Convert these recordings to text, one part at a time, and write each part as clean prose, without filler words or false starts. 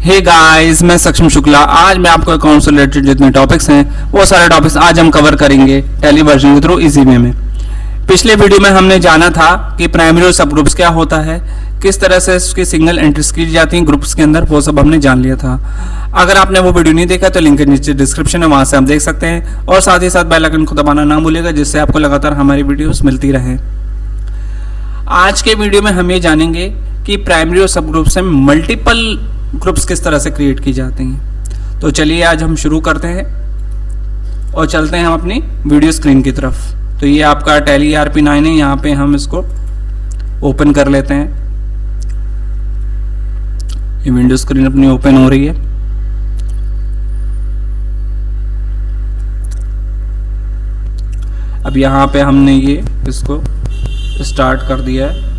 Hey guys, मैं सक्षम शुक्ला। आज मैं आपको अकाउंट से रिलेटेड जितने टॉपिक्स हैं वो सारे टॉपिक्स आज हम कवर करेंगे टैली वर्जन के थ्रू इजी वे में। पिछले वीडियो में हमने जाना था कि प्राइमरी और सब ग्रुप्स क्या होता है, किस तरह से उसकी सिंगल एंट्रीज की जाती हैं ग्रुप्स के अंदर, वो सब हमने जान लिया था। अगर आपने वो वीडियो नहीं देखा तो लिंक नीचे डिस्क्रिप्शन है, वहां से आप देख सकते हैं। और साथ ही साथ बेल आइकन को दबाना ना भूलिएगा, जिससे आपको लगातार हमारी वीडियोस मिलती रहे। आज के वीडियो में हम ये जानेंगे कि प्राइमरी और सब ग्रुप्स में मल्टीपल ग्रुप्स किस तरह से क्रिएट की जाती हैं। तो चलिए आज हम शुरू करते हैं और चलते हैं हम अपनी वीडियो स्क्रीन की तरफ। तो ये आपका टैली ERP9 है, यहाँ पे हम इसको ओपन कर लेते हैं। ये विंडो स्क्रीन अपनी ओपन हो रही है। अब यहाँ पे हमने ये इसको स्टार्ट कर दिया है।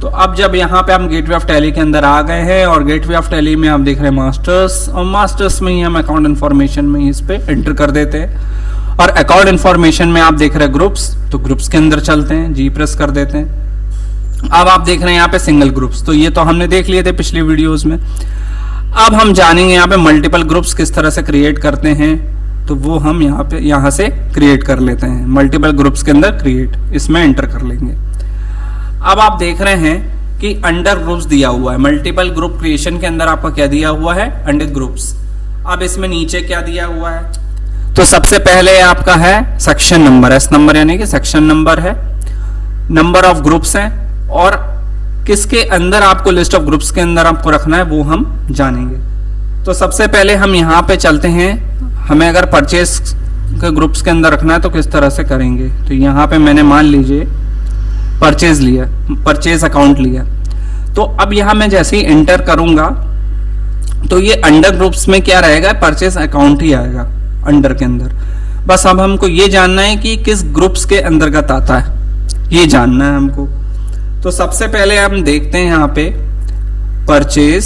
तो अब जब यहाँ पे हम गेटवे ऑफ टैली के अंदर आ गए हैं और गेटवे ऑफ टैली में आप देख रहे हैं मास्टर्स, और मास्टर्स में ही हम अकाउंट इन्फॉर्मेशन में इस पे एंटर कर देते हैं। और अकाउंट इन्फॉर्मेशन में आप देख रहे हैं ग्रुप्स, तो ग्रुप्स के अंदर चलते हैं, जी प्रेस कर देते हैं। अब आप देख रहे हैं यहाँ पे सिंगल ग्रुप्स, तो ये तो हमने देख लिए थे पिछली वीडियोज में। अब हम जानेंगे यहाँ पे मल्टीपल ग्रुप्स किस तरह से क्रिएट करते हैं, तो वो हम यहाँ से क्रिएट कर लेते हैं। मल्टीपल ग्रुप्स के अंदर क्रिएट, इसमें एंटर कर लेंगे। अब आप देख रहे हैं कि अंडर ग्रुप्स दिया हुआ है। मल्टीपल ग्रुप क्रिएशन के अंदर आपका क्या दिया हुआ है, अंडर ग्रुप्स। अब इसमें नीचे क्या दिया हुआ है, तो सबसे पहले आपका है सेक्शन नंबर, एस नंबर यानी कि सेक्शन नंबर है, नंबर ऑफ ग्रुप्स है, और किसके अंदर आपको लिस्ट ऑफ ग्रुप्स के अंदर आपको रखना है वो हम जानेंगे। तो सबसे पहले हम यहाँ पे चलते हैं। हमें अगर परचेस के ग्रुप्स के अंदर रखना है तो किस तरह से करेंगे, तो यहाँ पे मैंने मान लीजिए परचेज लिया, परचेज अकाउंट लिया। तो अब यहां मैं जैसे ही एंटर करूंगा तो ये अंडर ग्रुप्स में क्या रहेगा, परचेज अकाउंट ही आएगा अंडर के अंदर। बस अब हमको ये जानना है कि किस ग्रुप्स के अंतर्गत आता है, ये जानना है हमको। तो सबसे पहले हम देखते हैं यहाँ पे परचेज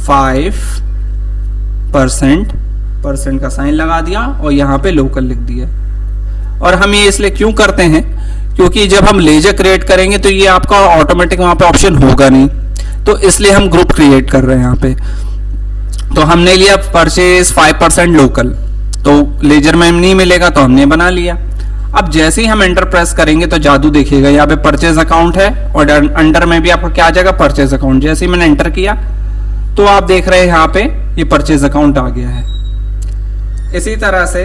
5% का साइन लगा दिया और यहाँ पे लोकल लिख दिया। और हम ये इसलिए क्यों करते हैं, क्योंकि जब हम लेजर क्रिएट करेंगे तो ये आपका ऑटोमेटिक वहां पे ऑप्शन होगा नहीं, तो इसलिए हम ग्रुप क्रिएट कर रहे हैं यहाँ पे। तो हमने लिया परचेज 5% लोकल, तो लेजर में नहीं मिलेगा तो हमने बना लिया। अब जैसे ही हम एंटर प्रेस करेंगे तो जादू देखिएगा, यहाँ पे परचेज अकाउंट है और अंडर में भी आपका क्या आ जाएगा, परचेज अकाउंट। जैसे ही मैंने एंटर किया तो आप देख रहे हैं यहाँ पे ये परचेज अकाउंट आ गया है। इसी तरह से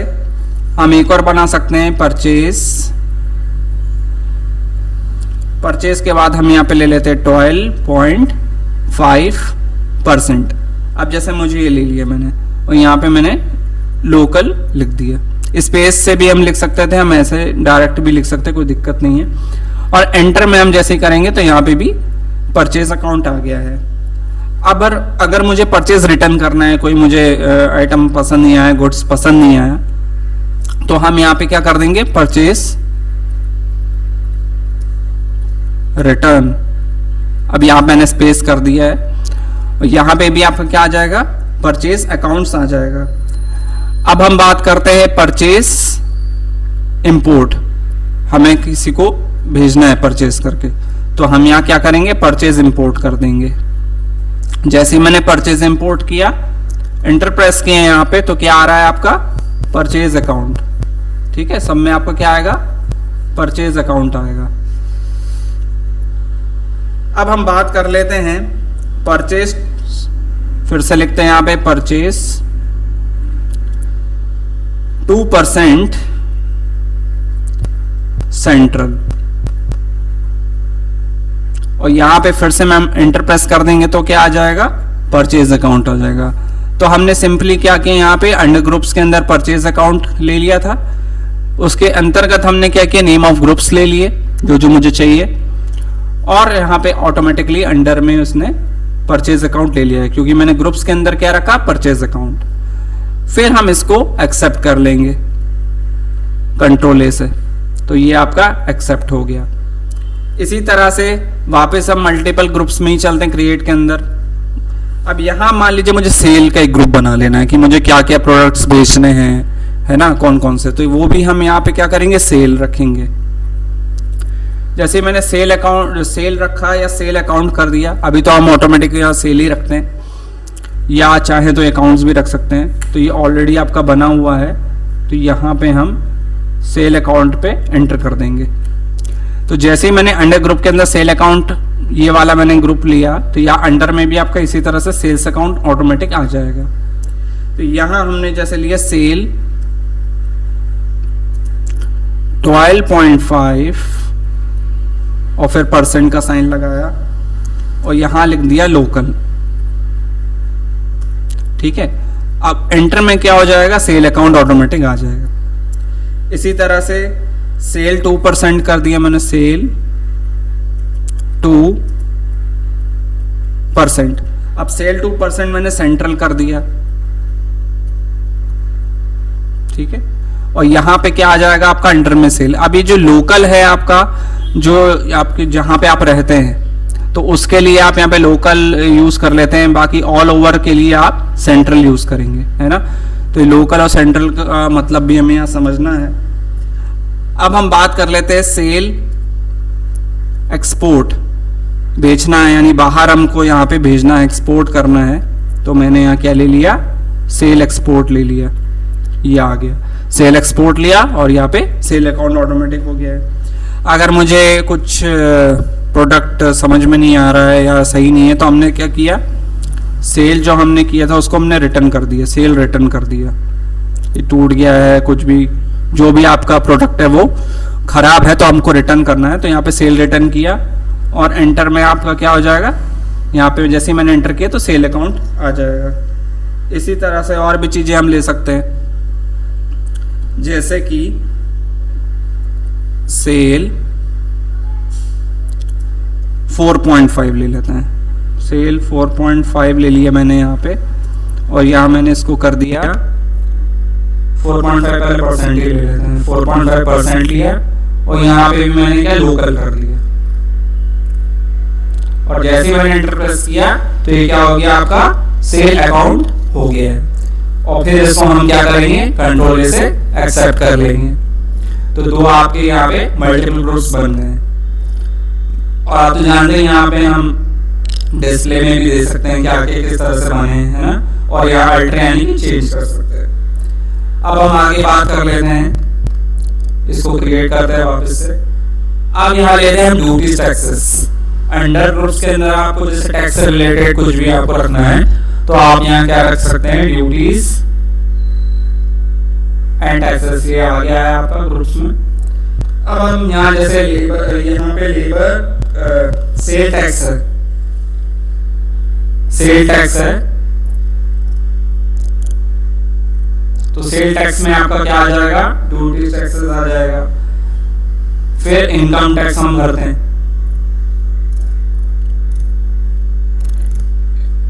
हम एक और बना सकते हैं परचेज के बाद हम यहाँ पे ले लेते हैं 12.5%। अब जैसे मुझे ये ले लिया मैंने और यहाँ पे मैंने लोकल लिख दिया। स्पेस से भी हम लिख सकते थे, हम ऐसे डायरेक्ट भी लिख सकते, कोई दिक्कत नहीं है। और एंटर में हम जैसे ही करेंगे तो यहाँ पे भी परचेज अकाउंट आ गया है। अब अगर मुझे परचेज रिटर्न करना है, कोई मुझे आइटम पसंद नहीं आया, गुड्स पसंद नहीं आया, तो हम यहाँ पे क्या कर देंगे, परचेज रिटर्न। अब यहाँ मैंने स्पेस कर दिया है और यहाँ पे भी आपका क्या आ जाएगा, परचेज अकाउंट्स आ जाएगा। अब हम बात करते हैं परचेज इंपोर्ट। हमें किसी को भेजना है परचेज करके, तो हम यहाँ क्या करेंगे, परचेज इंपोर्ट कर देंगे। जैसे ही मैंने परचेज इंपोर्ट किया, एंटर प्रेस किए यहाँ पे, तो क्या आ रहा है आपका, परचेज अकाउंट। ठीक है, सब में आपका क्या आएगा, परचेज अकाउंट आएगा। अब हम बात कर लेते हैं परचेज, फिर से लिखते हैं यहाँ पे परचेज 2% सेंट्रल, और यहां पे फिर से हम एंटर प्रेस कर देंगे तो क्या आ जाएगा, परचेज अकाउंट आ जाएगा। तो हमने सिंपली क्या किया, यहाँ पे अंडर ग्रुप्स के अंदर परचेज अकाउंट ले लिया था, उसके अंतर्गत हमने क्या किया, नेम ऑफ ग्रुप्स ले लिए जो मुझे चाहिए, और यहाँ पे ऑटोमेटिकली अंडर में उसने परचेज अकाउंट ले लिया है, क्योंकि मैंने ग्रुप्स के अंदर क्या रखा, परचेज अकाउंट। फिर हम इसको एक्सेप्ट कर लेंगे कंट्रोल ए से, तो ये आपका एक्सेप्ट हो गया। इसी तरह से वापस हम मल्टीपल ग्रुप्स में ही चलते हैं क्रिएट के अंदर। अब यहां मान लीजिए मुझे सेल का एक ग्रुप बना लेना है कि मुझे क्या क्या प्रोडक्ट्स बेचने हैं, है ना, कौन कौन से, तो वो भी हम यहाँ पे क्या करेंगे, सेल रखेंगे। जैसे मैंने सेल रखा या सेल अकाउंट कर दिया, अभी तो हम ऑटोमेटिक यहाँ सेल ही रखते हैं, या चाहे तो अकाउंट्स भी रख सकते हैं। तो ये ऑलरेडी आपका बना हुआ है, तो यहाँ पे हम सेल अकाउंट पे एंटर कर देंगे। तो जैसे ही मैंने अंडर ग्रुप के अंदर सेल अकाउंट ये वाला मैंने ग्रुप लिया, तो यहाँ अंडर में भी आपका इसी तरह से सेल्स अकाउंट ऑटोमेटिक आ जाएगा। तो यहाँ हमने जैसे लिया सेल 12.5 और फिर परसेंट का साइन लगाया और यहाँ लिख दिया लोकल। ठीक है, अब एंटर में क्या हो जाएगा, सेल अकाउंट ऑटोमेटिक आ जाएगा। इसी तरह से सेल 2% कर दिया मैंने, सेल 2%। अब सेल 2% मैंने सेंट्रल कर दिया। ठीक है, और यहां पे क्या आ जाएगा आपका अंडर में सेल। अब ये जो लोकल है आपका, जो आपके जहां पे आप रहते हैं, तो उसके लिए आप यहाँ पे लोकल यूज कर लेते हैं, बाकी ऑल ओवर के लिए आप सेंट्रल यूज करेंगे, है ना। तो लोकल और सेंट्रल का मतलब भी हमें यहाँ समझना है। अब हम बात कर लेते हैं सेल एक्सपोर्ट, बेचना है यानी बाहर हमको यहाँ पे भेजना है, एक्सपोर्ट करना है। तो मैंने यहाँ क्या ले लिया, सेल एक्सपोर्ट ले लिया, ये आ गया सेल एक्सपोर्ट लिया और यहाँ पे सेल अकाउंट ऑटोमेटिक हो गया है। अगर मुझे कुछ प्रोडक्ट समझ में नहीं आ रहा है या सही नहीं है, तो हमने क्या किया, सेल जो हमने किया था उसको हमने रिटर्न कर दिया, सेल रिटर्न कर दिया। ये टूट गया है, कुछ भी जो भी आपका प्रोडक्ट है वो खराब है तो हमको रिटर्न करना है, तो यहाँ पे सेल रिटर्न किया और एंटर में आपका क्या हो जाएगा, यहाँ पे जैसे ही मैंने एंटर किया तो सेल अकाउंट आ जाएगा। इसी तरह से और भी चीजें हम ले सकते हैं, जैसे कि सेल 4.5 ले लेते हैं। सेल 4.5 ले लिया मैंने यहाँ पे, और यहाँ मैंने इसको कर दिया 4.5 पहले परसेंट ही ले लेते हैं, 4.5% लिया और यहाँ पे भी मैंने क्या लोकल कर लिया। और जैसे मैंने एंटर प्रेस किया तो ये क्या हो गया, आपका सेल अकाउंट हो गया है। और फिर इसको हम क्या करेंगे, कंट्रोल से एक्सेप्ट कर लेंगे। तो दो आपके यहाँ पे मल्टीपल ग्रुप्स बन गए। और आप तो जानते हैं यहाँ पे हम डिस्प्ले में भी दे सकते हैं क्या किस तरह से बने हैं, है ना। और यहाँ अल्टर यानी कि चेंज कर सकते हैं। अब हम आगे बात कर लेते हैं, इसको क्रिएट करते हैं वापस से। अब यहाँ लेते हैं हम ड्यूटीज टैक्सेस। अंडर ग्रुप्स के अंदर आपको जैसे टैक्स से रिलेटेड कुछ भी आपको रखना है तो आप यहाँ क्या रख सकते हैं, ड्यूटीज एंड टैक्सेस। ये आ गया है आपका ग्रुप्स में। अब हम यहाँ जैसे लेबर, यहाँ पे लेबर सेल टैक्स है, सेल टैक्स है, तो सेल टैक्स में आपका क्या आ जाएगा, ड्यूटीज टैक्सेस आ जाएगा। फिर इनकम टैक्स हम भरते हैं,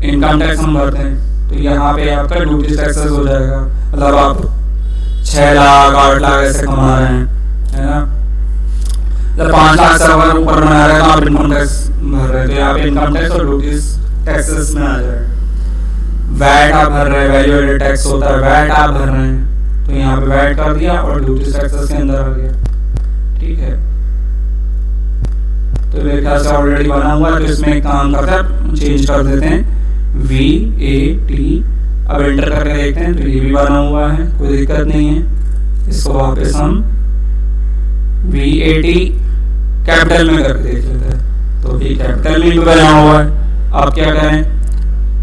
इनकम टैक्स हम भरते हैं, तो यहाँ पे आपका ड्यूटीज टैक्सेस हो जाएगा। मतलब आप 6 लाख 8 लाख ऐसे कमा रहे हैं, है ना। जब 5 लाख से अगर ऊपर बना रहे हैं तो आप इनकम टैक्स भर रहे हैं, तो यहाँ पे इनकम टैक्स और ड्यूटीज टैक्सेस में आ जाएगा। वैट आप भर रहे हैं, वैल्यू एडेड टैक्स होता है, वैट आप भर रहे हैं, तो यहाँ पे वैट कर दिया और ड्यूटीज टैक्सेस के अंदर आ गया। ठीक है, तो मेरे ख्याल से ऑलरेडी बना हुआ है, तो इसमें एक काम करते हैं, चेंज कर देते हैं VAT। अब एंटर करके देखते हैं, तो ये भी बना हुआ है, कोई दिक्कत नहीं है। इसको वापस हम VAT कैपिटल में करके देख लेते हैं, तो ये कैपिटल में भी बना हुआ है। अब क्या करें,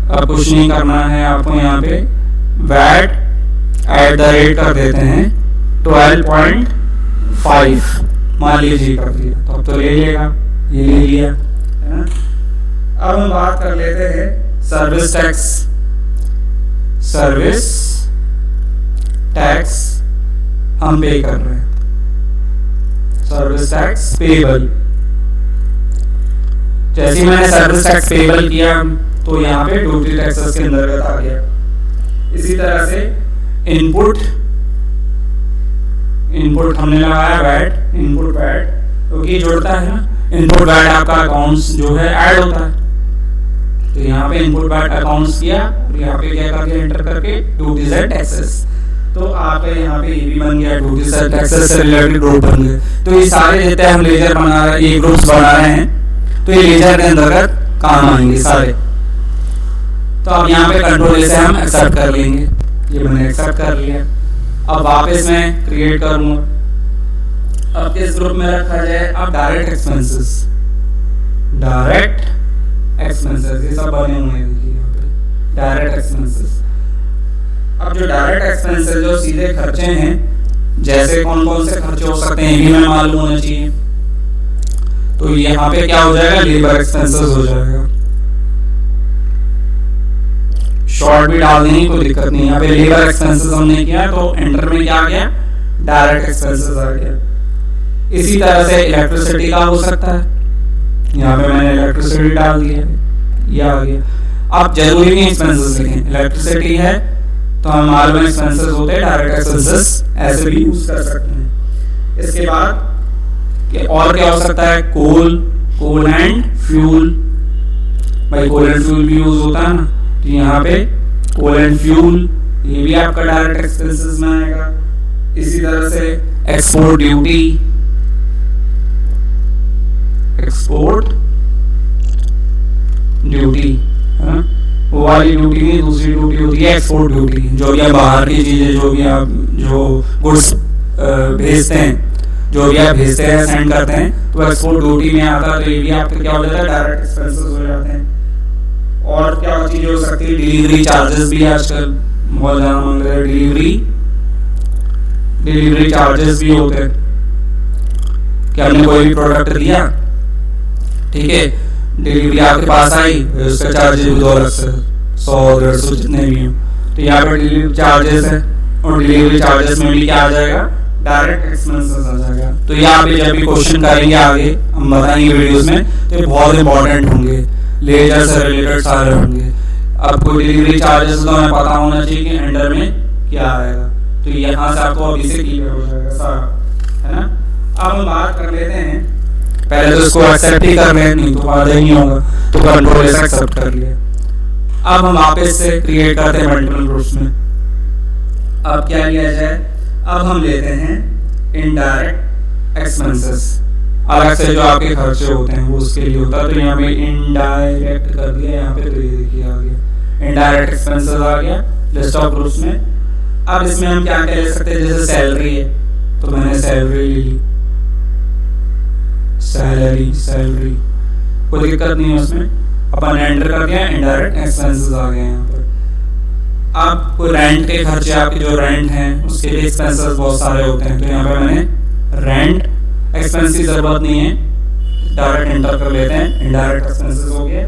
अब कुछ नहीं करना है आपको, यहाँ पे VAT @ कर देते हैं 12.5 मान लीजिए कर दिया, तो अब तो ले लेगा, ये ले लिया, है ना। अब हम बात कर लेते हैं सर्विस टैक्स। सर्विस टैक्स हम पे कर रहे हैं, सर्विस टैक्स पेबल। जैसे ही मैंने सर्विस टैक्स पेबल किया तो यहाँ पे ड्यूटी टैक्सेस के अंतर्गत आ गया। इसी तरह से इनपुट हमने लगाया वैट, इनपुट वैट, क्योंकि जुड़ता है ना। इनपुट वैट आपका अकाउंट्स जो है ऐड होता है, तो यहाँ पे इनपुट वैट अकाउंट्स किया और यहाँ पे क्या करके एंटर करके ड्यूटीज एंड टैक्सेस। तो आपका यहाँ पे ये भी बन गया, ड्यूटी से टैक्सेस से रिलेटेड ग्रुप बन गए। तो ये सारे जितने हम लेजर बना रहे हैं, ये ग्रुप्स बना रहे हैं, तो ये लेजर के अंतर्गत काम आएंगे सारे। तो अब यहाँ पे कंट्रोल से हम एक्सेप्ट कर लेंगे, ये मैंने एक्सेप्ट कर लिया। अब वापस मैं क्रिएट करूँगा। अब किस ग्रुप में रखा जाए? अब डायरेक्ट एक्सपेंसेस, डायरेक्ट एक्सपेंसेस ये सब बने हुए हैं, देखिए यहाँ पे डायरेक्ट एक्सपेंसेस। अब जो डायरेक्ट एक्सपेंसेस जो सीधे खर्चे हैं, जैसे कौन कौन से खर्चे हो सकते हैं ये भी हमें मालूम होना चाहिए। तो यहाँ पे क्या हो जाएगा? लेबर एक्सपेंसेस हो जाएगा। शॉर्ट भी डाल देंगे, कोई दिक्कत नहीं। यहाँ पे लेबर एक्सपेंसेस हमने किया तो एंटर में क्या आ गया? डायरेक्ट एक्सपेंसेस आ गया। इसी तरह से इलेक्ट्रिसिटी का हो सकता है, यहाँ पे मैंने इलेक्ट्रिसिटी डाल दिया, ये आ गया। अब जरूरी नहीं एक्सपेंसेस लिखें, इलेक्ट्रिसिटी है तो हम मालूम एक्सपेंसेस होते हैं, डायरेक्ट एक्सपेंसेस ऐसे भी यूज कर सकते हैं। इसके बाद और क्या हो सकता है? कोल एंड फ्यूल। भाई कोल एंड फ्यूल भी यूज होता है ना, तो यहाँ पे कोल एंड फ्यूल ये भी आपका डायरेक्ट एक्सपेंसेस में आएगा। इसी तरह से एक्सपोर्ट ड्यूटी, एक्सपोर्ट ड्यूटी है ना, वो वाली ड्यूटी नहीं, दूसरी ड्यूटी होती है एक्सपोर्ट ड्यूटी। जो भी आप बाहर की चीजें, जो भी आप जो गुड्स भेजते हैं, जो भी आप भेजते हैं, सेंड करते हैं, तो एक्सपोर्ट ड्यूटी में आता है। तो ये भी आपका क्या हो जाता है? डायरेक्ट एक्सपेंसेस हो जाते हैं। और क्या चीजें हो सकती है? डिलीवरी चार्जेस भी आजकल बहुत ज्यादा मांग रहे हैं, डिलीवरी चार्जेस भी होते हैं कि हमने कोई भी प्रोडक्ट दिया, ठीक है, डिलीवरी आपके पास आई, उसका चार्जेस भी 2 अलग से 100-150 जितने भी हो। तो यहाँ पर डिलीवरी चार्जेस है, और डिलीवरी चार्जेस में भी क्या आ जाएगा? डायरेक्ट एक्सपेंसेस आ जाएगा। तो यहाँ पे जब भी क्वेश्चन करेंगे आगे हम बताएंगे वीडियोस में, तो ये बहुत इंपॉर्टेंट होंगे, लेजर से रिलेटेड सारे होंगे। अब कोई डिलीवरी चार्जेस तो हमें पता होना चाहिए कि एंडर में क्या आएगा, तो यहाँ से आपको अभी से क्लियर हो जाएगा सारा, है ना। अब हम बात कर लेते हैं, पहले तो इसको एक्सेप्ट ही कर लें, नहीं तो फायदा ही नहीं होगा, तो कंट्रोल से एक्सेप्ट कर लिया। अब हम वापस से क्रिएट करते हैं मल्टीपल ग्रुप्स में। अब क्या लिया जाए? अब हम लेते हैं इनडायरेक्ट एक्सपेंसेस, अलग से जो आपके खर्चे होते हैं वो उसके लिए होता है। तो यहाँ पे इनडायरेक्ट कर दिया, यहाँ पे तो ये देखिए आ गया इनडायरेक्ट एक्सपेंसेस आ गया लिस्ट ऑफ ग्रुप्स में। अब इसमें हम क्या क्या ले सकते हैं? जैसे सैलरी है, तो मैंने सैलरी ले ली, सैलरी कोई दिक्कत नहीं है उसमें, अपन एंटर कर दिया, इनडायरेक्ट एक्सपेंसेस आ गए यहाँ पर। अब कोई रेंट के खर्चे, आपके जो रेंट हैं उसके लिए एक्सपेंसेस बहुत सारे होते हैं, तो यहाँ पे मैंने रेंट एक्सपेंस की जरूरत नहीं है, डायरेक्ट एंटर कर लेते हैं, इनडायरेक्ट एक्सपेंसेस हो गए।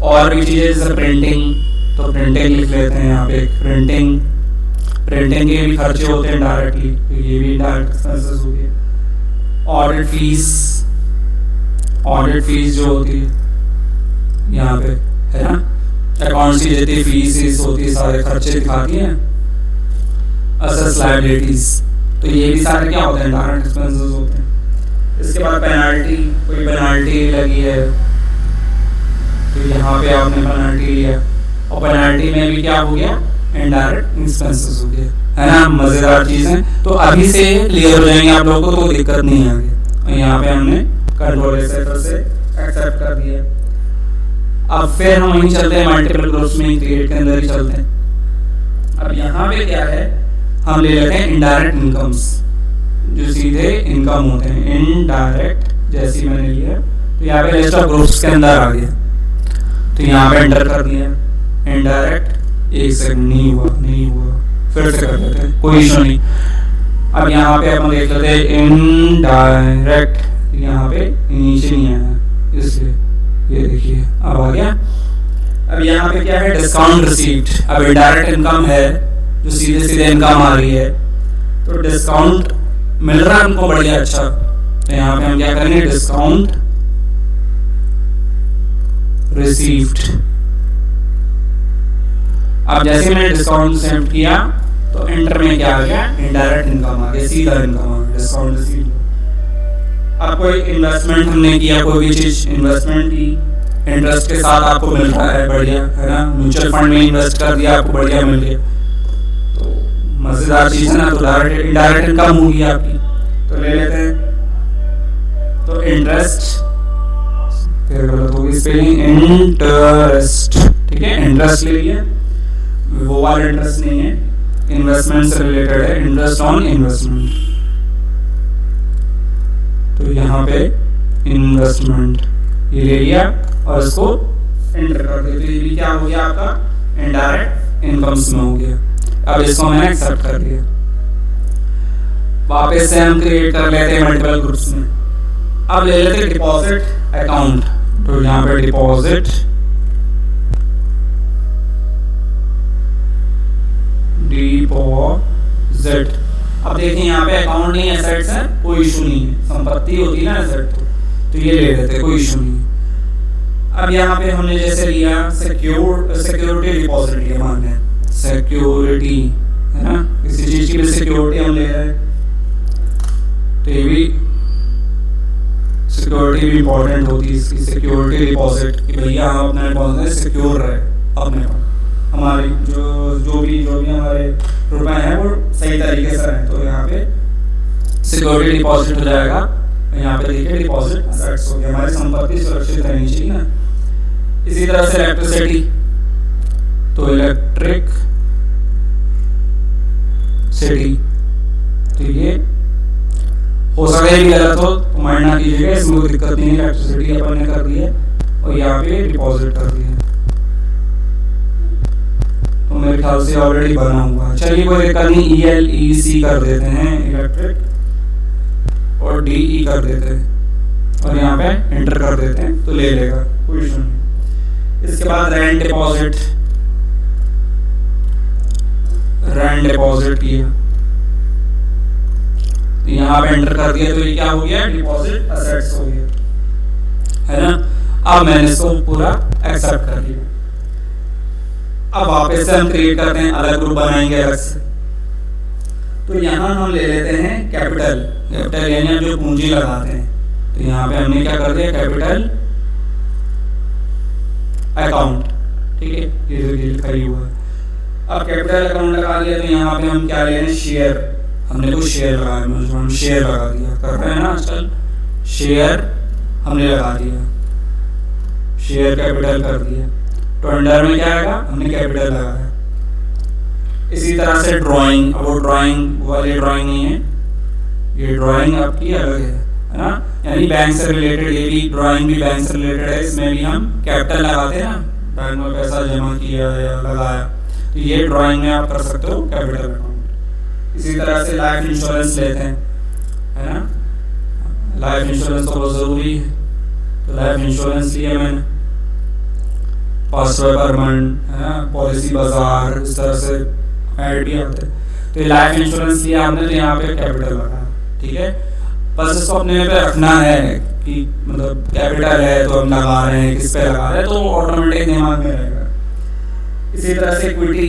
और भी चीजें जैसे प्रिंटिंग, तो प्रिंटिंग लिख लेते हैं यहाँ पे, प्रिंटिंग के भी खर्चे होते हैं डायरेक्टली, तो ये भी डायरेक्ट एक्सपेंसेस हो गए। ऑडिट फीस जो होती है यहाँ पे, है ना, अकाउंट्स की जितनी फीस होती है सारे खर्चे दिखाती हैं। असेट्स लायबिलिटीज, तो ये भी सारे क्या होते हैं? डायरेक्ट एक्सपेंसेस होते हैं। इसके बाद पेनल्टी, कोई पेनल्टी लगी है तो यहाँ पे आपने पेनल्टी लिया, और पेनल्टी में भी क्या हो गया? इनडायरेक्ट एक्सपेंसेस हो गया, है ना। मजेदार चीजें तो अभी से क्लियर हो जाएंगे आप लोगों को, तो दिक्कत नहीं आगे। यहाँ पे हमने कंट्रोल से एक्सेप्ट कर दिया। अब फिर हम वहीं चलते हैं, मल्टीपल ग्रुप्स में क्रिएट के अंदर ही चलते हैं। अब यहाँ पे क्या है? हम ले लेते हैं इनडायरेक्ट इनकम्स, जो सीधे इनकम होते हैं, इनडायरेक्ट। जैसे मैंने लिया तो यहाँ पे लिस्ट ऑफ ग्रुप्स के अंदर आ गया, तो यहाँ पे एंटर कर दिया इनडायरेक्ट। एक सेकंड, नहीं हुआ, फिर से कर देते हैं, कोई इशू नहीं। अब यहाँ पे अपन देख लेते हैं इनडायरेक्ट, यहाँ पे नीचे नहीं आया, इसलिए ये देखिए अब आ गया। अब यहाँ पे क्या है? Discount received. अब इनडायरेक्ट इनकम है जो सीधे इनकम आ रही है, तो डिस्काउंट मिल रहा है हमको, बढ़िया, अच्छा। तो यहाँ पे हम क्या करेंगे? Discount received. अब जैसे मैंने डिस्काउंट सेलेक्ट किया तो एंटर में क्या आ गया? इनडायरेक्ट इनकम आ गया, सीधा इनकम आ गया, डिस्काउंट रिसीव्ड। अब कोई इन्वेस्टमेंट हमने किया, कोई भी चीज इन्वेस्टमेंट की, इंटरेस्ट के साथ आपको मिल रहा है, बढ़िया, है ना। म्यूचुअल फंड में इन्वेस्ट कर दिया, आपको बढ़िया मिल गया, तो मजेदार चीज है ना, तो डायरेक्ट इनडायरेक्ट इनकम होगी आपकी, तो ले लेते हैं। तो इंटरेस्ट, फिर गलत होगी स्पेलिंग, इंटरेस्ट, ठीक है, इंटरेस्ट ले लिया, वो वाला इंटरेस्ट नहीं है, इन्वेस्टमेंट से रिलेटेड है, इंटरेस्ट ऑन इन्वेस्टमेंट। तो यहाँ पे इन्वेस्टमेंट ये ले लिया और इसको एंटर कर दिया, तो ये भी क्या हो गया आपका इनडायरेक्ट इनकम्स में हो गया। अब इसको मैंने एक्सेप्ट कर लिया। वापस से हम क्रिएट कर लेते हैं मल्टीपल ग्रुप्स में। अब ले लेते हैं डिपॉजिट अकाउंट, तो यहाँ पे डिपॉजिट अब देखिए यहाँ पे अकाउंट नहीं एसेट्स है, कोई इशू नहीं है, संपत्ति होती है ना एसेट, तो ये ले लेते, कोई इशू नहीं है। अब यहाँ पे हमने जैसे लिया सिक्योरिटी डिपॉजिट लिया, मान लें सिक्योरिटी है ना, किसी चीज की भी सिक्योरिटी हम ले रहे हैं, तो ये भी सिक्योरिटी भी इंपॉर्टेंट होती है इसकी, सिक्योरिटी डिपॉजिट कि भैया हम अपना डिपॉजिट सिक्योर रहे अपने पास, हमारी जो भी हमारे रुपए हैं वो सही तरीके से रहें। तो यहाँ पे सिक्योरिटी डिपॉजिट हो जाएगा, यहाँ पे देखिए डिपॉजिट असेट्स हो गया, हमारी संपत्ति सुरक्षित रहनी चाहिए ना। इसी तरह से इलेक्ट्रिसिटी, तो इलेक्ट्रिक सिटी, तो ये हो सकता है गलत हो तो माइंड ना कीजिएगा, इसमें कोई दिक्कत नहीं है, इलेक्ट्रिसिटी अपन ने कर दी है और यहाँ पे डिपॉजिट कर दिया, तो मेरे ख्याल से ऑलरेडी बना हुआ है। चलिए कोई दिक्कत नहीं, ELEC कर देते हैं इलेक्ट्रिक और DE कर देते हैं और यहाँ पे एंटर कर देते हैं, तो ले लेगा, कोई इशू नहीं। इसके बाद रेंट डिपॉजिट किया, तो यहाँ पे एंटर कर दिया, तो ये क्या हो गया डिपॉजिट असेट्स हो गया, है ना। अब मैंने इसको पूरा एक्सेप्ट कर लिया। अब वापस से हम क्रिएट करते हैं, अलग ग्रुप बनाएंगे अलग से, तो यहाँ हम ले लेते हैं कैपिटल यानी जो पूंजी लगाते हैं, तो यहाँ पे हमने क्या कर दिया कैपिटल अकाउंट, ठीक है, ये लिखा ही हुआ है। अब कैपिटल अकाउंट लगा लिया, तो यहाँ पे हम क्या ले रहे हैं शेयर, हमने कुछ शेयर लगाया, हम शेयर लगा दिया, कर रहे हैं ना आजकल, शेयर हमने लगा दिया, शेयर कैपिटल कर दिया, तो अंडर में क्या आएगा, हमने कैपिटल लगाया। इसी तरह से ड्राइंग, अब वो ड्राइंग वाली ड्राइंग नहीं है, ये ड्राइंग आपकी अलग है ना, यानी बैंक से रिलेटेड, ये भी ड्राइंग भी बैंक से रिलेटेड है, इसमें भी हम कैपिटल लगाते हैं ना, बैंक में पैसा जमा किया या लगाया, तो ये ड्राइंग में आप कर सकते हो कैपिटल अकाउंट। इसी तरह से लाइफ इंश्योरेंस लेते हैं, है ना, लाइफ इंश्योरेंस तो बहुत जरूरी है, तो लाइफ इंश्योरेंस लिया मैंने, 5 रुपये पर मंथ, है ना, पॉलिसी बाजार, इस तरह से ऐड भी आते हैं, तो लाइफ इंश्योरेंस लिया हमने, तो यहाँ पे कैपिटल लगा, ठीक है। बस इसको अपने पे रखना है कि मतलब कैपिटल है तो हम लगा रहे हैं, किस पे लगा रहे हैं, तो ऑटोमेटिक दिमाग में रहेगा। इसी तरह से इक्विटी,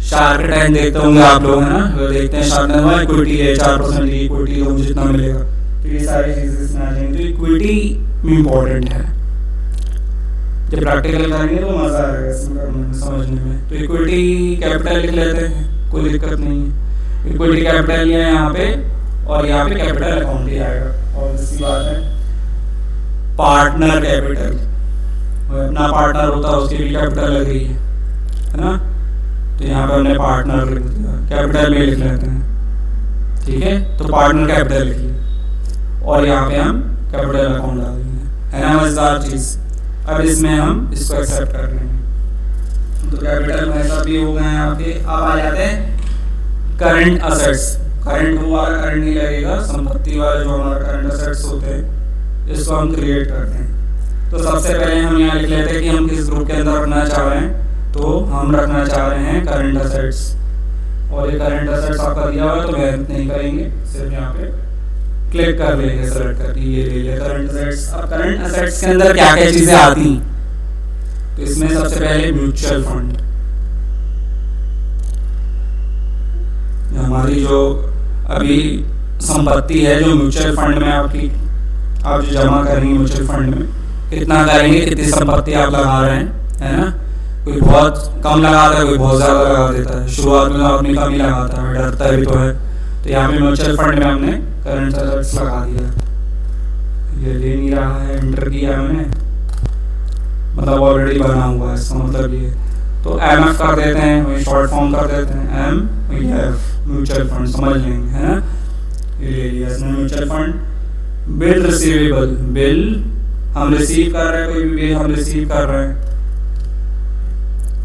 शार्क टैंक देखते होंगे आप लोग, है ना, देखते हैं शार्क टैंक में इक्विटी है 4% की इक्विटी, तो जितना मिलेगा, तो ये सारी चीजें इसमें आ जाएंगी, तो इक्विटी इम्पोर्टेंट है, जब प्रैक्टिकल करेंगे तो मजा आएगा इसमें समझने में। तो इक्विटी कैपिटल लिख लेते हैं, कोई दिक्कत नहीं है, इक्विटी कैपिटल लिया है यहाँ पे, और यहाँ पे कैपिटल अकाउंट ही आएगा, और दूसरी बात है पार्टनर कैपिटल, अपना पार्टनर होता है उसकी भी कैपिटल लग रही है ना, तो यहाँ पे हमने पार्टनर लिख दिया, कैपिटल में लिख लेते हैं, ठीक है, तो पार्टनर कैपिटल लिख लिया, और यहाँ पे हम कैपिटल अकाउंट डाल देंगे, है ना, मजेदार चीज। अब इसमें हम इसको एक्सेप्ट कर लेंगे, तो कैपिटल में सब भी हो गए हैं आपके। अब आ जाते हैं करंट असेट्स, करंट वो वाला करंट नहीं लगेगा, संपत्ति वाले जो हमारा करंट असेट्स होते हैं, इसको हम क्रिएट करते हैं। तो सबसे पहले हम यहाँ लिख लेते हैं कि हम किस ग्रुप के अंदर रखना चाह रहे हैं, तो हम रखना चाह रहे हैं करंट असेट्स, और ये करंट असेट्स आपका दिया हुआ है, तो मेहनत नहीं करेंगे, सिर्फ यहाँ पे क्लिक कर लेंगे, सेलेक्ट करके ये ले लिया करंट असेट्स। अब करंट असेट्स के अंदर क्या क्या चीजें आती, तो इसमें सबसे पहले म्यूचुअल फंड, हमारी जो अभी संपत्ति है, जो म्यूचुअल फंड में आपकी, आप जो जमा करेंगे म्यूचुअल फंड में, कितना करेंगे, कितनी संपत्ति आप लगा रहे हैं, है ना, कोई बहुत कम लगाता है, कोई बहुत ज़्यादा लगा देता है। शुरुआत में आदमी कम ही लगाता है, डरता भी तो है। तो यहाँ पे म्यूचुअल फंड में हमने करंट असेट्स लगा दिया। ये ले नहीं रहा है, एंटर किया मैंने, मतलब ऑलरेडी बना हुआ है, इसका मतलब ये। तो एम एफ कर देते हैं, वही शॉर्ट फॉर्म कर देते हैं, एम एफ, म्यूचुअल फंड, समझ लेंगे, है ना। ये ले लिया इसमें mutual fund. Bill receivable, bill हम रिसीव कर रहे हैं, कोई भी बिल हम रिसीव कर रहे हैं,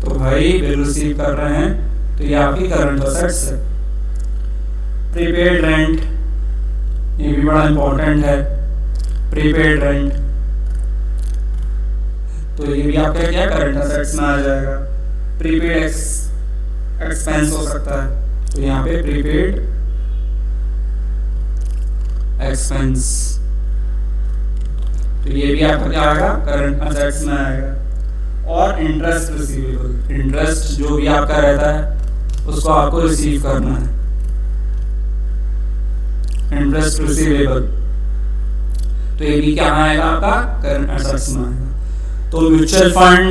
तो भाई बिल रिसीव कर रहे हैं तो ये आपकी करंट असेट्स है। प्रीपेड रेंट, ये भी बड़ा इंपॉर्टेंट है, प्रीपेड रेंट, तो ये भी आपका क्या करंट असेट्स में आ जाएगा। प्रीपेड एक्सपेंस हो सकता है, तो यहाँ पे प्रीपेड एक्सपेंस, तो ये भी आपका क्या आएगा, करंट असेट्स में आएगा। और इंटरेस्ट रिसीवेबल, इंटरेस्ट जो भी आपका रहता है उसको आपको रिसीव करना है, इंटरेस्ट रिसीवेबल, तो ये भी क्या आएगा आपका, करंट असेट्स में आएगा। तो म्यूचुअल फंड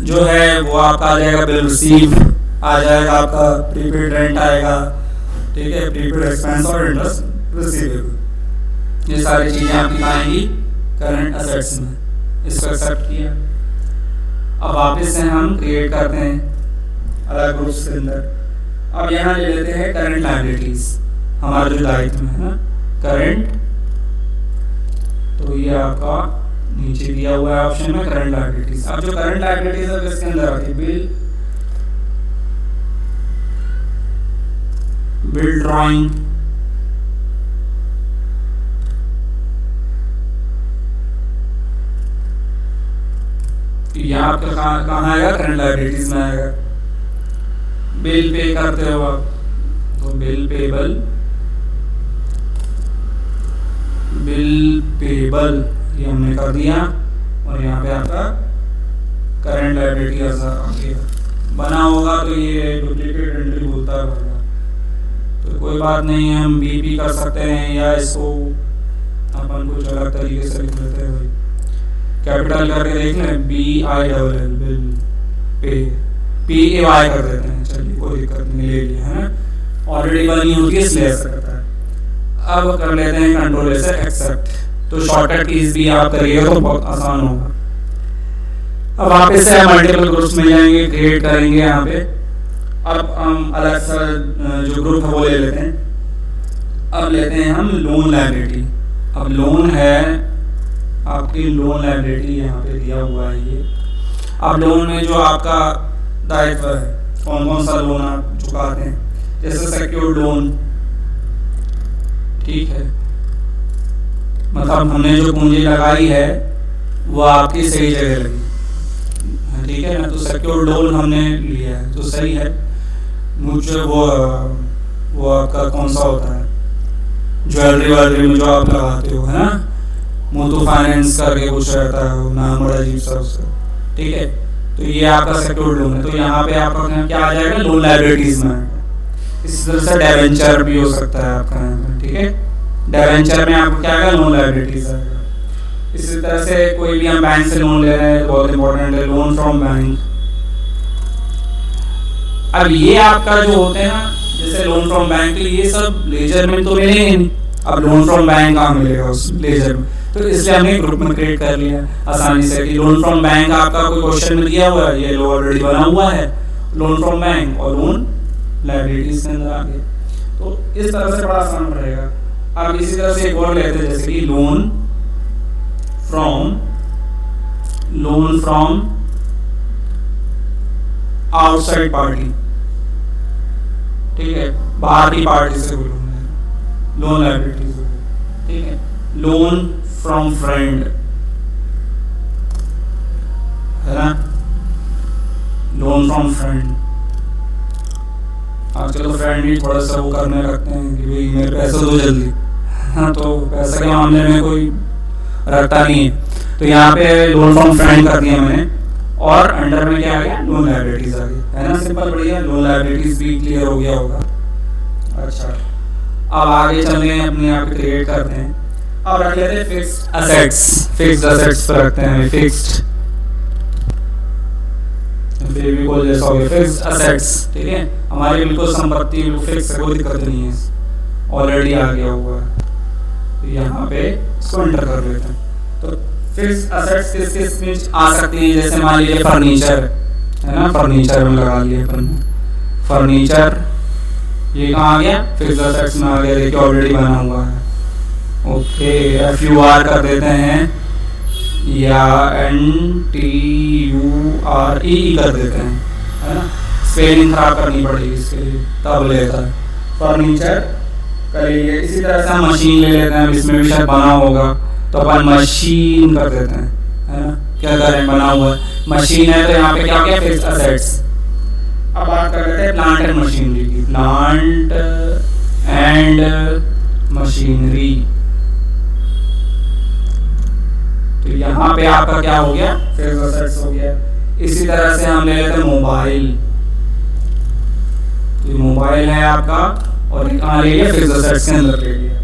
जो है वो आपका आ जाएगा, बिल रिसीव आ जाएगा, आपका प्रीपेड रेंट आएगा, ठीक है, प्रीपेड एक्सपेंस और इंटरेस्ट रिसीवेबल, ये सारी चीजें आपकी आएंगी करंट असेट्स में। इसको एक्सेप्ट किया। अब वापस से हम क्रिएट करते हैं अलग ग्रुप्स के अंदर। अब यहाँ ले लेते हैं करंट लायबिलिटीज, हमारा जो दायित्व है ना करंट, तो ये आपका नीचे दिया हुआ है ऑप्शन में करंट लायबिलिटीज। अब जो करंट लायबिलिटीज है इसके अंदर आती है बिल ड्राइंग, ये आपका कहाँ आएगा, करंट लायबिलिटीज में आएगा। बिल पे करते हो आप, तो बिल पेबल, बिल पेबल ये हमने कर दिया, और यहाँ पे आपका करंट लायबिलिटी बना होगा, तो ये डुप्लीकेट एंट्री बोलता है भैया, तो कोई बात नहीं है, हम बी कर सकते हैं, या इसको अपन कुछ अलग तरीके से लिख लेते हैं, कैपिटल करके देख लें, BILL, बिल पे, PAY कर देते हैं, चलिए कोई दिक्कत नहीं, ले लिया है ना, ऑलरेडी बनी होती है इसलिए ऐसा करता है। अब कर लेते हैं कंट्रोल से एक्सेप्ट, तो शॉर्टकट कीज भी आप करिएगा तो बहुत आसान होगा। अब वापस से मल्टीपल ग्रुप्स में जाएंगे, क्रिएट करेंगे यहाँ पे। अब हम अलग सा जो ग्रुप है वो ले लेते हैं। अब लेते हैं हम लोन लायबिलिटी। अब लोन है आपकी, लोन लायबिलिटी यहाँ पे दिया हुआ है ये। अब लोन में जो आपका दायित्व है, कौन कौन सा लोन आप चुकाते हैं, जैसे सिक्योर्ड लोन, ठीक है, मतलब हमने जो पूंजी लगाई है वो आपकी सही जगह लगी, ठीक है ना, तो सिक्योर्ड लोन हमने लिया है तो सही है। मुझे वो आपका कौन सा होता है, ज्वेलरी वालरी में जो आप लगाते हो, है ना, मुथूट फाइनेंस करके कुछ रहता है, नाम बड़ा अजीब सा उसका, ठीक है, तो ये आपका सिक्योर्ड लोन है। तो यहाँ पे आपका क्या आ जाएगा, लोन लायबिलिटीज में। इस तरह से डिवेंचर भी हो सकता है आपका यहाँ पे, ठीक है, डिवेंचर में आपको क्या आएगा, लोन लायबिलिटीज आएगा। इसी तरह से कोई भी हम बैंक से लोन ले रहे हैं, बहुत इंपॉर्टेंट है, लोन फ्रॉम बैंक। अब ये आपका जो होते हैं ना, जैसे लोन फ्रॉम बैंक, ये सब लेजर में तो मिलेंगे नहीं। अब लोन फ्रॉम बैंक कहाँ मिलेगा उस लेजर में, तो इसलिए हमने ग्रुप में क्रिएट कर लिया आसानी से कि लोन फ्रॉम बैंक आपका कोई क्वेश्चन में दिया हुआ है, ये ऑलरेडी बना हुआ है, लोन फ्रॉम बैंक और लोन लायबिलिटीज के अंदर आ गए। तो इस तरह से बड़ा आसान रहेगा। अब इसी तरह से एक और लेते हैं, जैसे कि लोन फ्रॉम आउटसाइड पार्टी, ठीक है, बाहर की पार्टी से कोई लोन लायबिलिटीज, ठीक है, लोन फ्रॉम फ्रेंड, है ना, लोन फ्रॉम फ्रेंड। आजकल तो फ्रेंड ही थोड़ा सा वो करने लगते हैं कि भाई मेरे पैसे दो जल्दी, हाँ, तो पैसे के मामले में कोई रखता नहीं है। तो यहाँ पे लोन फ्रॉम फ्रेंड कर दिया मैंने, और अंडर में क्या आ गया, लोन लायबिलिटीज आ गई, है ना, सिंपल, बढ़िया, लोन लायबिलिटीज भी क्लियर हो गया होगा। अच्छा, अब आगे चलते हैं, अपने यहाँ पे क्रिएट करते हैं। अब रख लेते हैं फिक्स्ड असेट्स, फिक्स्ड असेट्स पर रखते हैं, फिक्स्ड फेविकोल जैसा हो गया, फिक्स असेट्स, ठीक है, हमारी बिल्कुल संपत्ति बिल्कुल फिक्स है, कोई दिक्कत नहीं है, ऑलरेडी आ गया हुआ है। तो यहाँ पे इसको एंटर कर लेते हैं। तो फिक्स असेट्स किस किस में आ सकती हैं, जैसे मान लीजिए फर्नीचर है ना, फर्नीचर में लगा लिया अपन ने, फर्नीचर ये कहाँ आ गया, फिक्स असेट्स में आ गया, देखिए ऑलरेडी बना हुआ है। ओके, FUR कर देते हैं या NTURE कर देते हैं, है ना, स्पेलिंग खराब करनी पड़ेगी इसके लिए, तब लेता है। फर्नीचर कर लीजिए। इसी तरह से हम मशीन ले लेते हैं, इसमें भी शायद बना होगा, तो अपन मशीन कर देते हैं, है ना, क्या करें, बना हुआ है, मशीन है, तो यहाँ पे क्या हो गया, फिक्स असेट्स। अब बात कर लेते हैं प्लांट एंड मशीनरी की, प्लांट एंड मशीनरी। तो यहाँ पे आपका क्या हो गया, फिक्स असेट्स हो गया। इसी तरह से हम ले लेते हैं मोबाइल, ये मोबाइल है आपका, और कहाँ ले लिया, फिक्स असेट्स के अंदर ले लिया।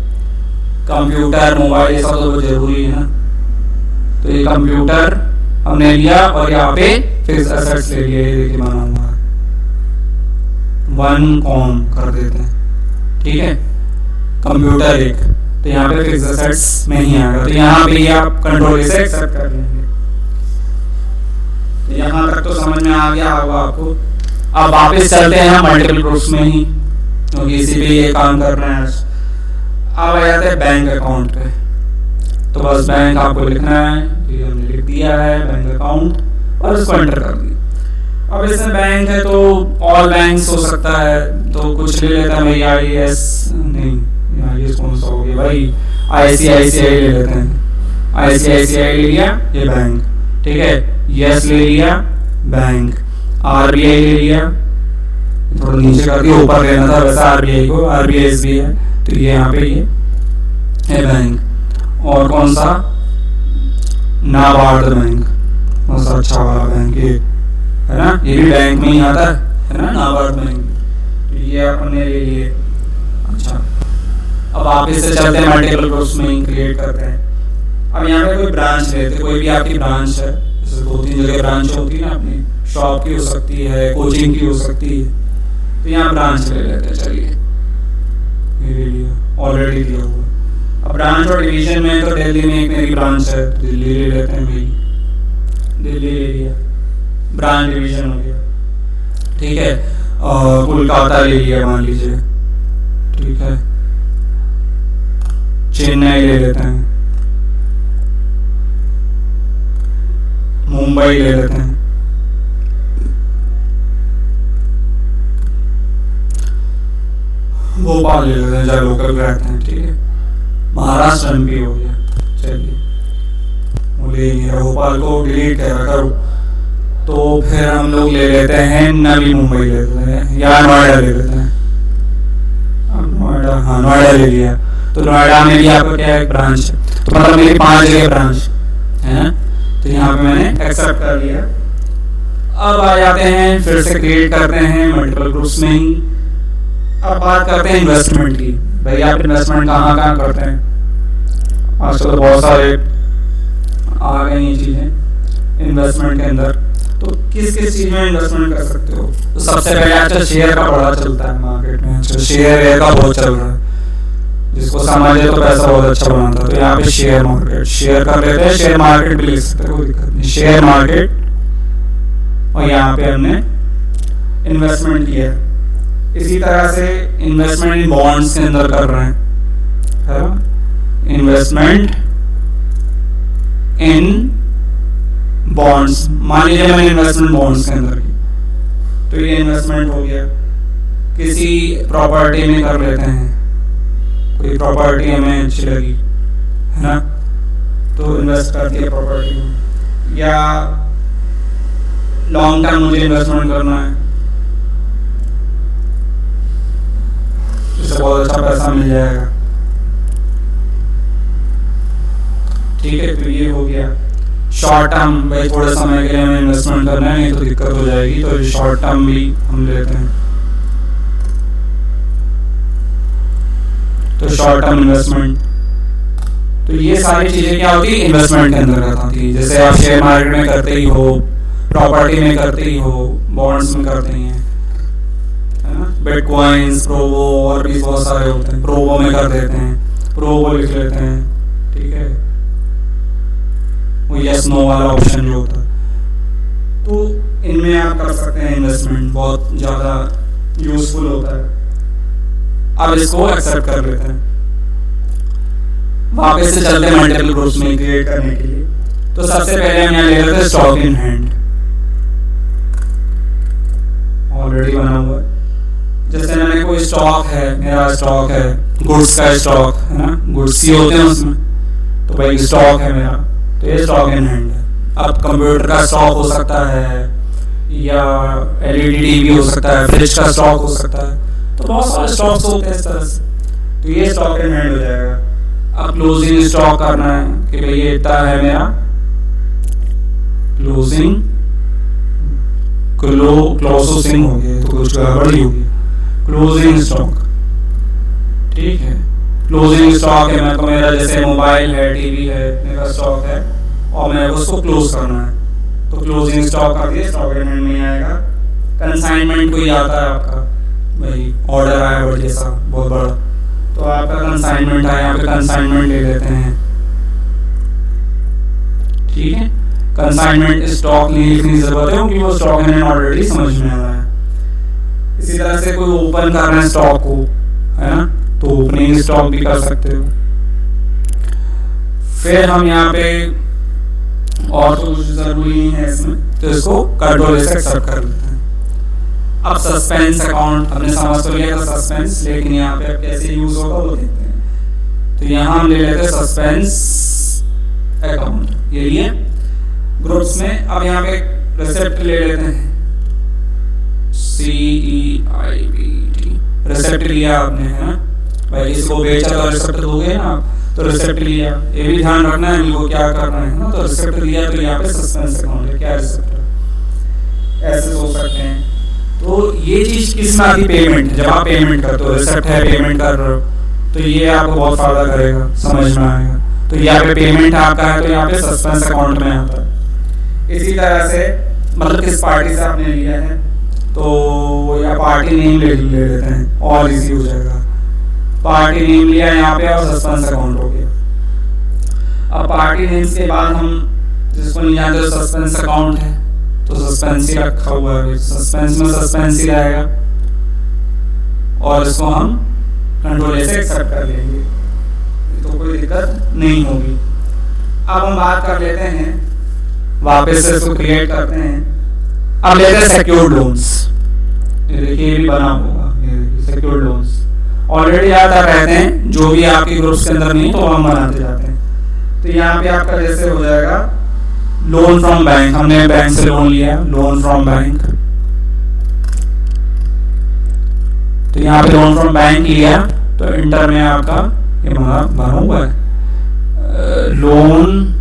कंप्यूटर, मोबाइल, ये सब तो जरूरी है ना, तो ये कंप्यूटर हमने लिया और यहाँ पे फिक्स असेट्स ले लिए, देखिए बना हुआ है, वन कॉम कर देते हैं, ठीक है, कंप्यूटर एक, तो यहाँ पे फिक्स असेट्स में ही आएगा। तो यहाँ पे ये आप कंट्रोल से एक्सेप्ट कर लेंगे। तो यहाँ तक तो समझ में आ गया होगा आपको। अब वापस चलते हैं हम मल्टीपल ग्रुप्स में ही, क्योंकि इसी पे ये काम कर रहे हैं। अब आ जाते हैं बैंक अकाउंट पे। तो बस बैंक आपको लिखना है, ये हमने लिख दिया है बैंक अकाउंट, और इसको एंटर कर दिया। अब इसमें बैंक है तो ऑल बैंक्स हो सकता है, तो कुछ ले लेते हैं भाई, IAS नहीं, IAS कौन सा हो गया भाई, ICICI ले लेते हैं, ICICI ले लिया, ये बैंक, ठीक है, यस ले लिया बैंक, RBI ले लिया, थोड़ा नीचे करके ऊपर लेना था वैसा, RBI को, RBIS भी है, तो ये यहाँ पे ये है बैंक। और कौन सा, नाबार्ड बैंक, कौन सा अच्छा वाला बैंक ये है ना, ये भी बैंक में ही आता है ना, नाबार्ड बैंक, तो ये अपने ले लिए। अच्छा, अब आप इससे चलते हैं मल्टीपल ग्रुप्स में ही क्रिएट करते हैं। अब यहाँ पे कोई ब्रांच लेते हैं, कोई भी आपकी ब्रांच है, जैसे 2-3 जगह ब्रांच होती है ना, अपनी शॉप की हो सकती है, कोचिंग की हो सकती है, तो यहाँ ब्रांच ले लेते हैं। चलिए ये ले लिया, ऑलरेडी दिया हुआ। अब ब्रांच और डिवीजन में तो दिल्ली में एक मेरी ब्रांच है, दिल्ली ले लेते हैं भाई, दिल्ली ले लिया, ब्रांच डिवीजन हो गया, ठीक है, और कोलकाता ले लिया मान लीजिए, ठीक है, चेन्नई ले लेते हैं, मुंबई ले लेते हैं, भोपाल ले लेते हैं जहाँ लोकल रहते हैं, ठीक है, महाराष्ट्र MP हो गया। चलिए भोपाल को डिलीट करो, तो फिर हम लोग ले लेते हैं नवी मुंबई ले लेते हैं, या नोएडा ले लेते हैं। अब नोएडा, हाँ नोएडा ले लिया, तो नोएडा में भी आपका क्या है, ब्रांच, तो मतलब मेरी 5 जगह ब्रांच है, तो यहाँ पे मैंने एक्सेप्ट कर लिया। अब आ जाते हैं, फिर से क्रिएट करते हैं मल्टीपल ग्रुप्स में ही। अब बात करते हैं इन्वेस्टमेंट की, भाई आप इन्वेस्टमेंट कहाँ करते हैं, आजकल तो बहुत सारे आ गई ये चीजें इन्वेस्टमेंट के अंदर, तो किस किस चीज में इन्वेस्टमेंट कर सकते हो। तो सबसे पहले अच्छा शेयर का बड़ा चलता है मार्केट में, अच्छा शेयर का बहुत चल रहा है, जिसको समझे तो पैसा बहुत अच्छा बनाता है। तो यहाँ पे शेयर मार्केट, शेयर कर लेते हैं, शेयर मार्केट भी ले सकते हैं, कोई दिक्कत नहीं, शेयर मार्केट, और यहाँ पे हमने इन्वेस्टमेंट किया है। इसी तरह से इन्वेस्टमेंट इन बॉन्ड्स के अंदर कर रहे हैं, है ना, इन्वेस्टमेंट इन बॉन्ड्स, मान लीजिए मैंने इन्वेस्टमेंट बॉन्ड्स के अंदर की, तो ये इन्वेस्टमेंट हो गया। किसी प्रॉपर्टी में कर लेते हैं, कोई प्रॉपर्टी हमें अच्छी लगी, है ना, तो इन्वेस्ट कर दिया प्रॉपर्टी में, या लॉन्ग टर्म मुझे इन्वेस्टमेंट करना है, इससे बहुत अच्छा पैसा मिल जाएगा, ठीक है। तो ये हो गया शॉर्ट टर्म, भाई थोड़े समय के लिए हमें इन्वेस्टमेंट करना है, नहीं तो दिक्कत हो जाएगी, तो शॉर्ट टर्म भी हम लेते हैं, तो शॉर्ट टर्म इन्वेस्टमेंट। तो ये सारी चीजें क्या होती है, इन्वेस्टमेंट के अंदर आती है। जैसे आप शेयर मार्केट में करते ही हो, प्रॉपर्टी में करते ही हो, बॉन्ड्स में करते ही हैं, है ना। बिटकॉइंस, प्रोवो और भी बहुत सारे होते हैं, प्रोवो में कर देते हैं, प्रोवो लिख लेते हैं, ठीक है, वो यस नो वाला ऑप्शन जो होता है। तो इनमें आप कर सकते हैं इन्वेस्टमेंट, बहुत ज़्यादा यूजफुल होता है। अब इसको एक्सेप्ट कर लेते हैं, वापस से चलते हैं मल्टीपल ग्रुप्स में क्रिएट करने के लिए। तो सबसे पहले हम यहाँ ले लेते हैं स्टॉक इन हैंड, ऑलरेडी बना हुआ है। जैसे मैंने कोई स्टॉक है, मेरा स्टॉक है, गुड्स का स्टॉक है ना, गुड्स ही होते हैं उसमें, तो भाई स्टॉक है मेरा, तो ये स्टॉक इन हैंड है। अब कंप्यूटर का स्टॉक हो सकता है, या एलईडी टीवी हो सकता है, फ्रिज का स्टॉक हो सकता है, तो बहुत सारे स्टॉक्स होते हैं इस तरह से, तो ये स्टॉक इन हैंड हो जाएगा। अब क्लोजिंग स्टॉक करना है कि भाई ये इतना है मेरा, क्लोजिंग क्लोजिंग हो गया तो कुछ गड़बड़ी होगी, क्लोजिंग स्टॉक, ठीक है। क्लोजिंग स्टॉक है, मैं तो मेरा जैसे मोबाइल है, टीवी है, मेरा स्टॉक है और मैं उसको क्लोज करना है, तो क्लोजिंग स्टॉक कर दिया, स्टॉक इन हैंड में आएगा। कंसाइनमेंट कोई आता है आपका, भाई ऑर्डर आया बड़ा जैसा बहुत बड़ा, तो आपका कंसाइनमेंट आया, यहाँ पे कंसाइनमेंट ले लेते हैं, ठीक है। कंसाइनमेंट स्टॉक नहीं लिखने की जरूरत है क्योंकि वो स्टॉक इन हैंड ऑलरेडी समझ में आ रहा है। इसी तरह से कोई ओपन कर रहे हैं स्टॉक को, है ना, तो ओपनिंग स्टॉक भी कर सकते हो। फिर हम यहाँ पे और तो कुछ जरूरी नहीं है इसमें, तो इसको कंट्रोल से एक्सेप्ट कर लेते हैं। अब सस्पेंस अकाउंट हमने समझ तो लिया था सस्पेंस, लेकिन यहाँ पे अब कैसे यूज होगा वो देखते हैं। तो यहाँ हम ले लेते हैं सस्पेंस अकाउंट, ये लिए ग्रुप्स में। अब यहाँ पे रिसिप्ट ले लेते हैं, CEIPT, रिसिप्ट लिया आपने, है ना भाई, इसको बेचा तो रिसिप्ट दोगे ना आप, तो रिसिप्ट लिया, ये भी ध्यान रखना है इनको क्या करना है ना। तो रिसिप्ट लिया तो यहाँ पे सस्पेंस अकाउंट है, क्या रिसिप्ट है, ऐसे सोच सकते हैं। तो ये चीज किस में आती, पेमेंट, जब आप पेमेंट करते हो, रिसिप्ट है, पेमेंट कर रहे हो, तो ये आपको बहुत फायदा करेगा, समझ में आएगा। तो यहाँ पे पेमेंट आपका है, तो यहाँ पे सस्पेंस अकाउंट में आता है। इसी तरह से मतलब किस पार्टी से आपने लिया है, तो या पार्टी नेम ले लेते हैं और इजी हो जाएगा। पार्टी नेम लिया यहाँ पे और सस्पेंस अकाउंट हो गया। अब पार्टी नेम के बाद हम जिसको नहीं जानते तो सस्पेंस अकाउंट है, तो सस्पेंस ही रखा हुआ है, सस्पेंस में सस्पेंस ही रहेगा और इसको हम कंट्रोल से एक्सेप्ट कर लेंगे, तो कोई दिक्कत नहीं होगी। अब हम बात कर लेते हैं, वापस से इसको क्रिएट करते हैं। अब लेते हैं सिक्योर्ड लोन्स, ये देखिए ये भी बना होगा, ये सिक्योर्ड लोन्स ऑलरेडी आता रहते हैं, जो भी आपके ग्रुप्स के अंदर नहीं तो हम बनाते जाते हैं। तो यहाँ पे आपका जैसे हो जाएगा लोन फ्रॉम बैंक, हमने बैंक से लोन लिया, लोन फ्रॉम बैंक, तो यहाँ पे लोन फ्रॉम बैंक लिया, तो इंटर में आपका ये बना हुआ है, लोन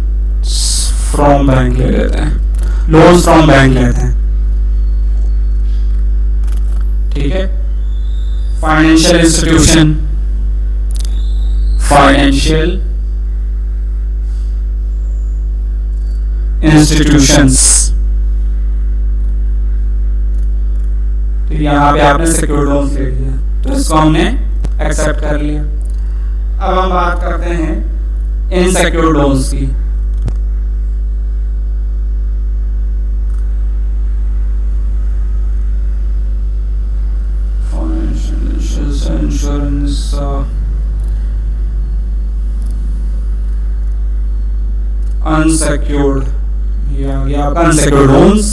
फ्रॉम बैंक ले लेते हैं, लोन फ्रॉम बैंक लेते हैं, ठीक है। फाइनेंशियल इंस्टीट्यूशन, फाइनेंशियल इंस्टीट्यूशंस, तो यहाँ पे आपने सिक्योर्ड लोन ले लिया, तो इसको हमने एक्सेप्ट कर लिया। अब हम बात करते हैं इनसिक्योर्ड लोन्स की। इंश्योरेंस, अनसिक्योर्ड, ये आपका unsecured loans.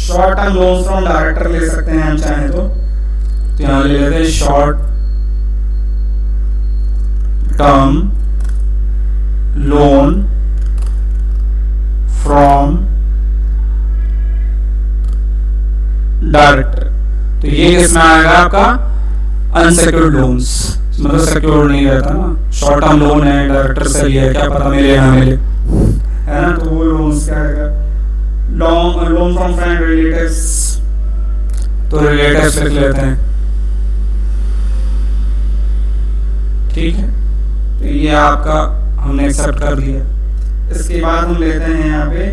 Short term loan from director ले सकते हैं हम चाहें तो यहाँ ले लेते हैं short term loan from director, तो ये किसमें आएगा आपका अनसिक्योर्ड लोन्स, मतलब सिक्योर्ड नहीं रहता ना, शॉर्ट टर्म लोन है, डायरेक्टर से लिया है, क्या पता मिले ना मिले, है ना, तो वो लोन्स क्या आएगा, लोन फ्रॉम फ्रेंड रिलेटिव्स, तो रिलेटिव्स लिख लेते हैं, ठीक है। तो ये आपका हमने एक्सेप्ट कर लिया। इसके बाद हम लेते हैं यहाँ पे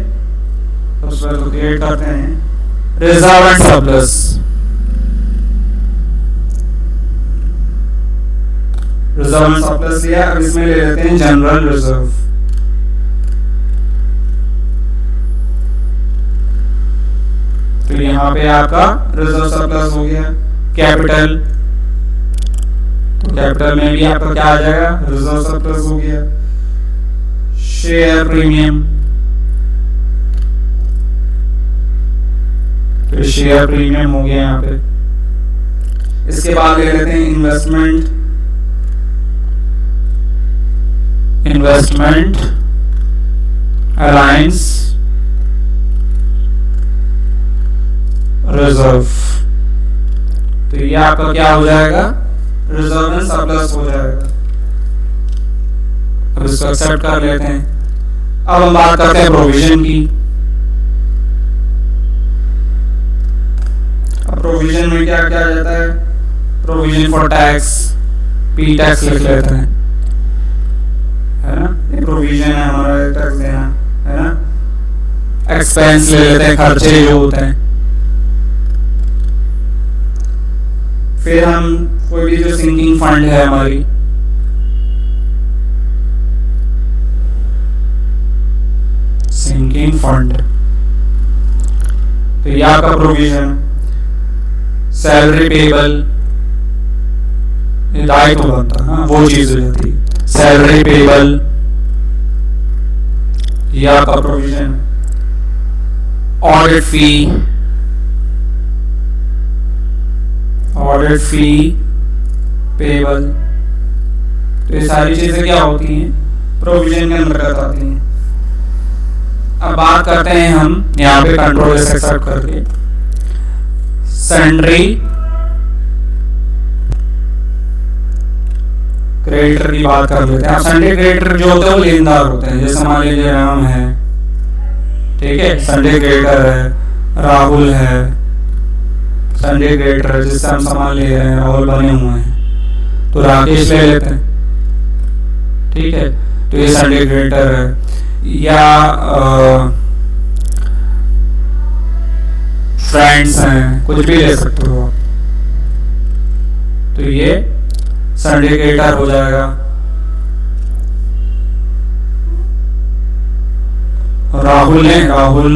सबसे पहले तो क्रिएट करते हैं reserve and surplus. Reserve and surplus लिया, अब इसमें ले लेते हैं जनरल रिजर्व। तो यहाँ पे आपका रिजर्व सरप्लस हो गया। कैपिटल, तो कैपिटल में भी आपका क्या आ जाएगा, रिजर्व सरप्लस हो गया। शेयर प्रीमियम, तो शेयर प्रीमियम हो गया यहाँ पे। इसके बाद ले लेते हैं इन्वेस्टमेंट, इन्वेस्टमेंट अलायंस रिजर्व। तो ये आपका क्या हो जाएगा, रिजर्व एंड सरप्लस हो जाएगा। अब इसको एक्सेप्ट कर लेते हैं। अब हम बात करते हैं प्रोविजन की। अब प्रोविजन में क्या क्या जाता है, provision for tax, P tax लिख लेते हैं, है ना। ये प्रोविजन है हमारा टैक्स देना, है ना। एक्सपेंस ले लेते हैं, खर्चे जो होते हैं। फिर हम कोई भी जो सिंकिंग फंड है हमारी, सिंकिंग फंड, तो ये आपका प्रोविजन। सैलरी पेबल, दायित्व बनता है, वो चीज हो जाती है। सैलरी पेबल, ये आपका प्रोविजन। ऑडिट फी, ऑडिट फी पेबल, तो ये सारी चीजें क्या होती हैं, प्रोविजन के अंतर्गत आती हैं। अब बात करते हैं हम यहाँ पे कंट्रोल एस एक्सेप्ट करके सैंड्री क्रेडिटर की बात कर लेते हैं। सैंड्री क्रेडिटर जो होते हैं वो लेनदार होते हैं, जैसे मान लीजिए राम है, ठीक है, सैंड्री क्रेडिटर है, राहुल है, सैंड्री क्रेडिटर जिससे हम सामान ले रहे हैं, राहुल बने हुए हैं, तो राकेश ले लेते हैं, ठीक है, तो ये सैंड्री क्रेडिटर है। या फ्रेंड्स हैं, कुछ भी ले सकते हो आप, तो ये सैंड्री क्रेडिटर हो जाएगा। राहुल है, राहुल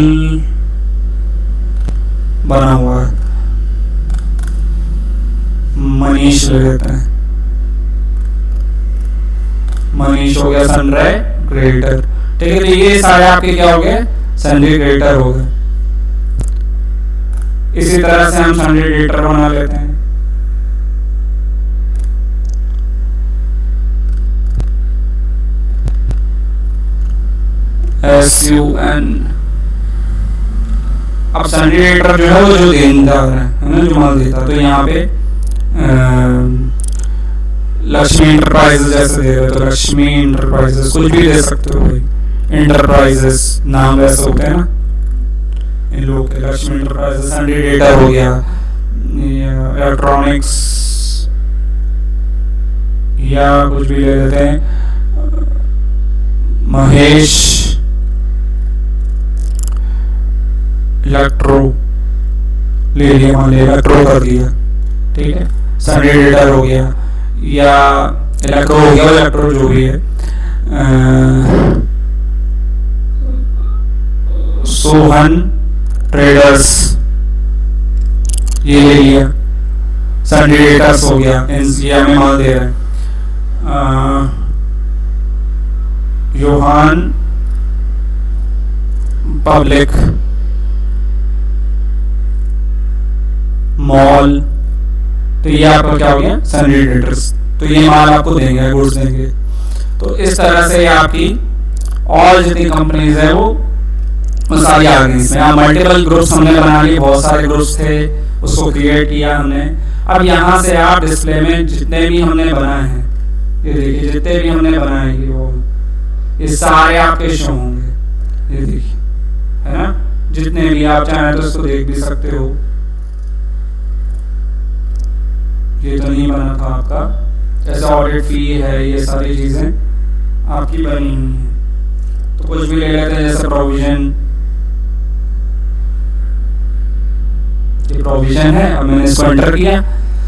बना हुआ है, मनीष ले लेते हैं, मनीष हो गया सैंड्री क्रेडिटर, ठीक है। तो ये सारे आपके क्या हो गए, सैंड्री क्रेडिटर हो गए। इसी तरह से हम सैंड्री क्रेडिटर बना लेते हैं। SUN, अब सैंड्री क्रेडिटर जो है वो जो देनदार है ना, जो माल देता, तो यहाँ पे लक्ष्मी इंटरप्राइजेस जैसे दे रहे हो, तो लक्ष्मी इंटरप्राइजेस कुछ भी दे सकते हो भाई, इंटरप्राइजेस नाम वैसे होते हैं ना इन लोगों के। लक्ष्मी इंटरप्राइजेस सैंड्री क्रेडिटर हो गया। इलेक्ट्रॉनिक्स या कुछ भी ले लेते हैं, महेश इलेक्ट्रो ले लिया, मान लिया इलेक्ट्रो कर दिया, ठीक है, सैंड्री क्रेडिटर हो गया। या इलेक्ट्रो हो गया, इलेक्ट्रो जो भी है। सोहन ट्रेडर्स ये ले लिया, सैंड्री क्रेडिटर्स हो गया, ये हमें माल दे रहे हैं। योहान पब्लिक मॉल, तो ये आपका क्या हो गया, सैंड्री क्रेडिटर्स, तो ये माल आपको देंगे, गुड्स देंगे। तो इस तरह से आपकी और जितनी कंपनीज है वो सारी आ गई इसमें। यहाँ मल्टीपल ग्रुप्स हमने बना लिए, बहुत सारे ग्रुप्स थे, उसको क्रिएट किया हमने। अब यहाँ से आप डिस्प्ले में जितने भी हमने बनाए हैं, ये देखिए जितने भी हमने बनाए हैं वो ये सारे आपके शो होंगे, ये देखिए, है ना। जितने भी आप चाहें तो उसको देख भी सकते हो। ये तो नहीं बना था आपका, जैसे ऑडिट फी है, ये सारी चीजें आपकी बनी हुई हैं। तो कुछ भी ले लेते हैं, जैसे प्रोविजन, प्रोविजन है, अब मैंने इसको एंटर किया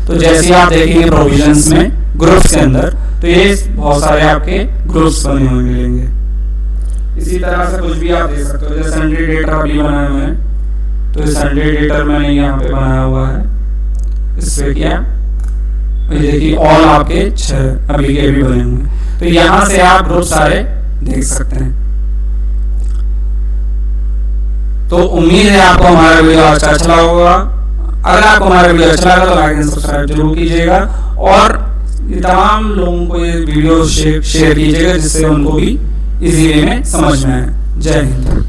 तो जैसे आप देखेंगे प्रोविजंस में ग्रुप्स के अंदर तो ये बहुत सारे आपके ग्रुप्स बने हुए मिलेंगे। इसी तरह से कुछ भी आप देख सकते हो, जैसे सन्डे डेटर अभी बनाए हुए हैं तो ये सन्डे डेटर मैंने यहाँ पे बनाया हुआ है, इस पे किया, ये देखिए ऑल आपके 6 अभी के भी बने हुए हैं। तो यहाँ से आप ग्रुप सारे देख सकते हैं। तो उम्मीद है आपको हमारा वीडियो अच्छा लगा होगा। अगर आपको हमारा वीडियो अच्छा लगा तो लाइक एंड सब्सक्राइब जरूर कीजिएगा और तमाम लोगों को ये वीडियो शेयर कीजिएगा जिससे उनको भी इजी वे में समझ में आए। जय हिंद।